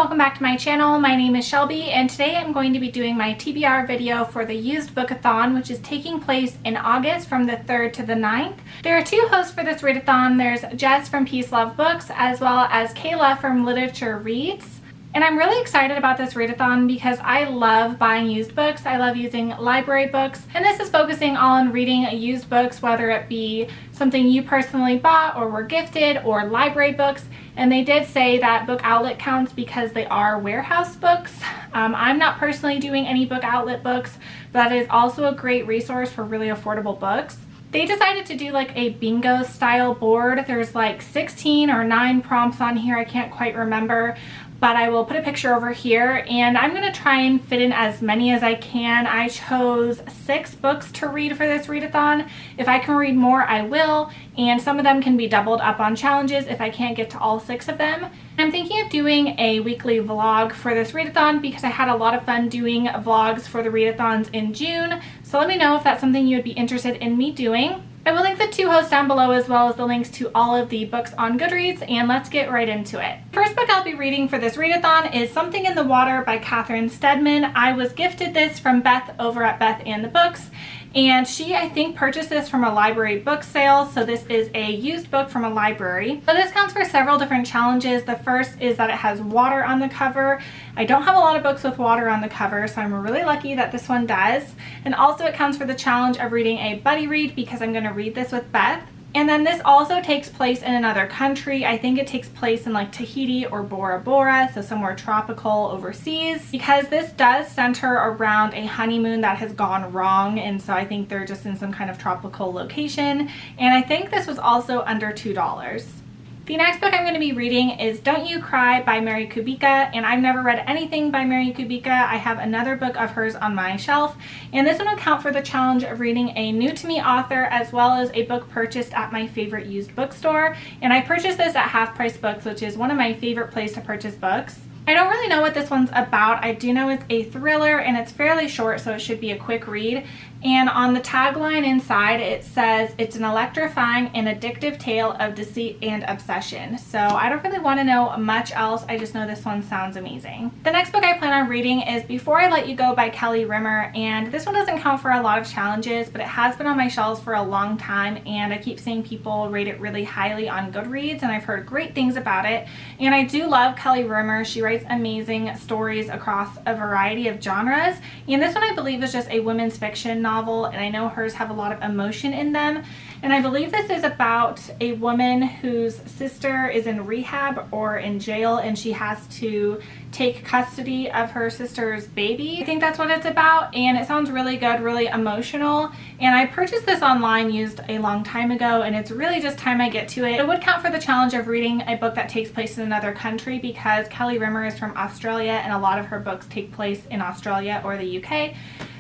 welcome back to my channel. My name is Shelby and today I'm going to be doing my TBR video for the Usedbookathon, which is taking place in August from the 3rd to the 9th. There are two hosts for this readathon. There's Jess from Peace Love Books as well as Kayla from Literature Reads. And I'm really excited about this readathon because I love buying used books. I love using library books, and this is focusing on reading used books, whether it be something you personally bought or were gifted, or library books. And they did say that book outlet counts because they are warehouse books. I'm not personally doing any book outlet books, but that is also a great resource for really affordable books. They decided to do like a bingo style board. There's like 16 or 9 prompts on here. I can't quite remember, but I will put a picture over here and I'm going to try and fit in as many as I can. I chose 6 books to read for this readathon. If I can read more, I will, and some of them can be doubled up on challenges if I can't get to all 6 of them. I'm thinking of doing a weekly vlog for this readathon because I had a lot of fun doing vlogs for the readathons in June, so let me know if that's something you would be interested in me doing. I will link the 2 hosts down below as well as the links to all of the books on Goodreads, and let's get right into it. First book I'll be reading for this readathon is Something in the Water by Catherine Steadman. I was gifted this from Beth over at Beth and the Books, and she, I think, purchased this from a library book sale, so this is a used book from a library. So this counts for several different challenges. The first is that it has water on the cover. I don't have a lot of books with water on the cover, so I'm really lucky that this one does. And also it counts for the challenge of reading a buddy read because I'm going to read this with Beth. And then this also takes place in another country. I think it takes place in like Tahiti or Bora Bora, so somewhere tropical overseas, because this does center around a honeymoon that has gone wrong, and so I think they're just in some kind of tropical location. And I think this was also under $2. The next book I'm going to be reading is Don't You Cry by Mary Kubica, and I've never read anything by Mary Kubica. I have another book of hers on my shelf, and this one will count for the challenge of reading a new to me author as well as a book purchased at my favorite used bookstore. And I purchased this at Half Price Books, which is one of my favorite places to purchase books. I don't really know what this one's about. I do know it's a thriller and it's fairly short, so it should be a quick read. And on the tagline inside it says it's an electrifying and addictive tale of deceit and obsession. So I don't really want to know much else. I just know this one sounds amazing. The next book I plan on reading is Before I Let You Go by Kelly Rimmer, and this one doesn't count for a lot of challenges, but it has been on my shelves for a long time and I keep seeing people rate it really highly on Goodreads, and I've heard great things about it. And I do love Kelly Rimmer. She writes amazing stories across a variety of genres, and this one I believe is just a women's fiction novel, and I know hers have a lot of emotion in them. And I believe this is about a woman whose sister is in rehab or in jail, and she has to take custody of her sister's baby. I think that's what it's about, and it sounds really good, really emotional. And I purchased this online used a long time ago, and it's really just time I get to it. It would count for the challenge of reading a book that takes place in another country because Kelly Rimmer is from Australia and a lot of her books take place in Australia or the UK.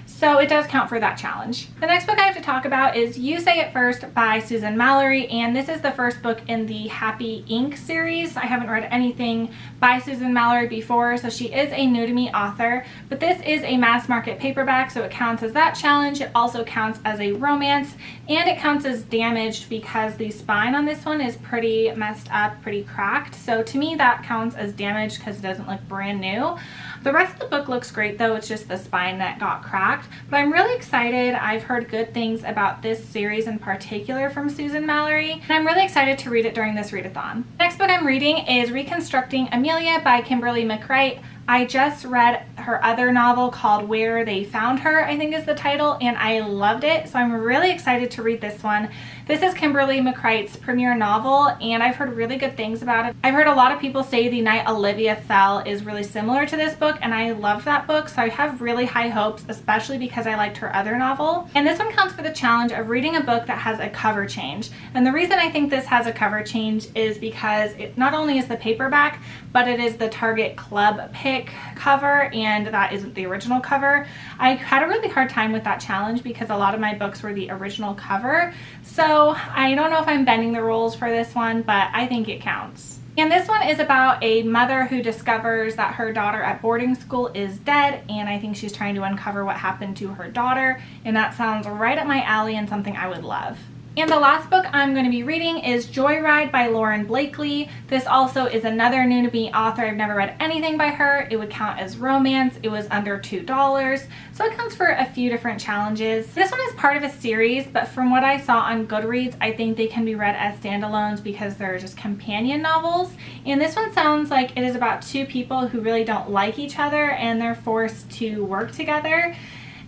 So it does count for that challenge. The next book I have to talk about is You Say It First by Susan Mallory, and this is the first book in the Happy Ink series. I haven't read anything by Susan Mallory before, so she is a new to me author, but this is a mass market paperback, so it counts as that challenge. It also counts as a romance, and it counts as damaged because the spine on this one is pretty messed up, pretty cracked. So to me that counts as damaged because it doesn't look brand new. The rest of the book looks great though, it's just the spine that got cracked. But I'm really excited. I've heard good things about this series in particular from Susan Mallory, and I'm really excited to read it during this readathon. The next book I'm reading is Reconstructing Amelia by Kimberly McCreight. I just read her other novel called Where They Found Her, I think is the title, and I loved it, so I'm really excited to read this one. This is Kimberly McCreight's premiere novel, and I've heard really good things about it. I've heard a lot of people say The Night Olivia Fell is really similar to this book, and I loved that book, so I have really high hopes, especially because I liked her other novel. And this one counts for the challenge of reading a book that has a cover change. And the reason I think this has a cover change is because it not only is the paperback, but it is the Target Club pick cover, and that isn't the original cover. I had a really hard time with that challenge because a lot of my books were the original cover, so I don't know if I'm bending the rules for this one, but I think it counts. And this one is about a mother who discovers that her daughter at boarding school is dead, and I think she's trying to uncover what happened to her daughter, and that sounds right up my alley and something I would love. And the last book I'm going to be reading is Joyride by Lauren Blakely. This also is another new to me author. I've never read anything by her. It would count as romance. It was under $2, so it counts for a few different challenges. This one is part of a series, but from what I saw on Goodreads, I think they can be read as standalones because they're just companion novels. And this one sounds like it is about two people who really don't like each other and they're forced to work together.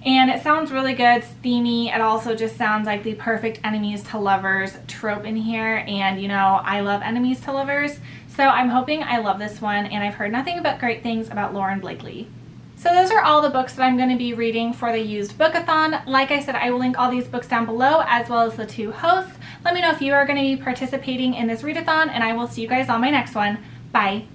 And it sounds really good, it's themey. It also just sounds like the perfect enemies to lovers trope in here. And you know, I love enemies to lovers. So I'm hoping I love this one, and I've heard nothing but great things about Lauren Blakely. So those are all the books that I'm going to be reading for the Used Bookathon. Like I said, I will link all these books down below as well as the two hosts. Let me know if you are going to be participating in this readathon, and I will see you guys on my next one. Bye!